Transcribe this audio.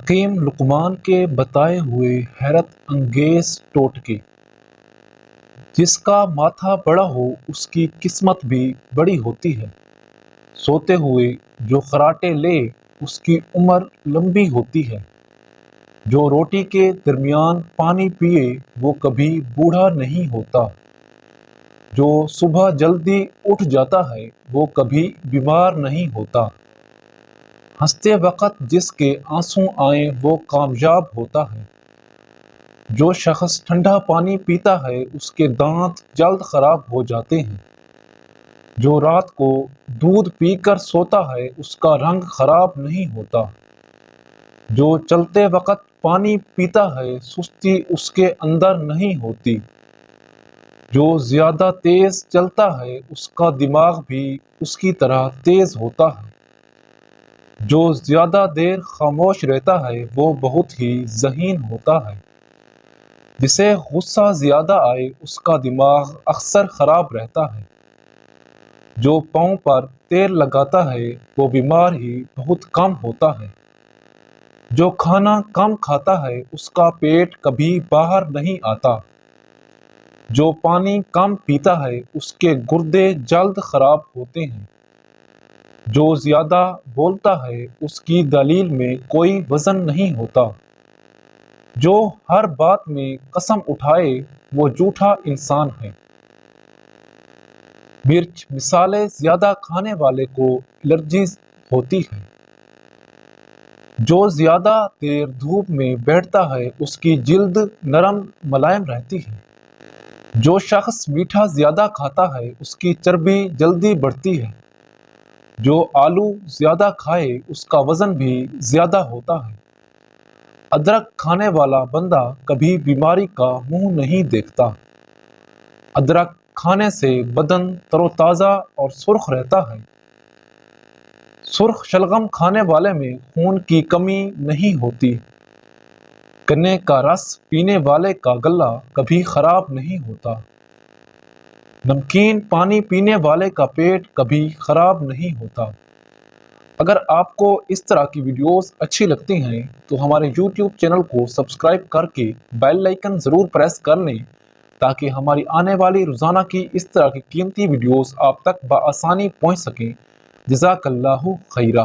حکیم لقمان کے بتائے ہوئے حیرت انگیز ٹوٹکے۔ جس کا ماتھا بڑا ہو اس کی قسمت بھی بڑی ہوتی ہے۔ سوتے ہوئے جو خراٹے لے اس کی عمر لمبی ہوتی ہے۔ جو روٹی کے درمیان پانی پیے وہ کبھی بوڑھا نہیں ہوتا۔ جو صبح جلدی اٹھ جاتا ہے وہ کبھی بیمار نہیں ہوتا۔ ہنستے وقت جس کے آنسو آئیں وہ کامیاب ہوتا ہے۔ جو شخص ٹھنڈا پانی پیتا ہے اس کے دانت جلد خراب ہو جاتے ہیں۔ جو رات کو دودھ پی کر سوتا ہے اس کا رنگ خراب نہیں ہوتا۔ جو چلتے وقت پانی پیتا ہے سستی اس کے اندر نہیں ہوتی۔ جو زیادہ تیز چلتا ہے اس کا دماغ بھی اس کی طرح تیز ہوتا ہے۔ جو زیادہ دیر خاموش رہتا ہے وہ بہت ہی ذہین ہوتا ہے۔ جسے غصہ زیادہ آئے اس کا دماغ اکثر خراب رہتا ہے۔ جو پاؤں پر تیل لگاتا ہے وہ بیمار ہی بہت کم ہوتا ہے۔ جو کھانا کم کھاتا ہے اس کا پیٹ کبھی باہر نہیں آتا۔ جو پانی کم پیتا ہے اس کے گردے جلد خراب ہوتے ہیں۔ جو زیادہ بولتا ہے اس کی دلیل میں کوئی وزن نہیں ہوتا۔ جو ہر بات میں قسم اٹھائے وہ جھوٹا انسان ہے۔ مرچ مسالے زیادہ کھانے والے کو الرجی ہوتی ہے۔ جو زیادہ دیر دھوپ میں بیٹھتا ہے اس کی جلد نرم ملائم رہتی ہے۔ جو شخص میٹھا زیادہ کھاتا ہے اس کی چربی جلدی بڑھتی ہے۔ جو آلو زیادہ کھائے اس کا وزن بھی زیادہ ہوتا ہے۔ ادرک کھانے والا بندہ کبھی بیماری کا منہ نہیں دیکھتا۔ ادرک کھانے سے بدن تر و تازہ اور سرخ رہتا ہے۔ سرخ شلغم کھانے والے میں خون کی کمی نہیں ہوتی۔ گنے کا رس پینے والے کا گلا کبھی خراب نہیں ہوتا۔ نمکین پانی پینے والے کا پیٹ کبھی خراب نہیں ہوتا۔ اگر آپ کو اس طرح کی ویڈیوز اچھی لگتی ہیں تو ہمارے YouTube چینل کو سبسکرائب کر کے بیل آئیکن ضرور پریس کر لیں تاکہ ہماری آنے والی روزانہ کی اس طرح کی قیمتی ویڈیوز آپ تک بآسانی پہنچ سکیں۔ جزاک اللہ خیرہ۔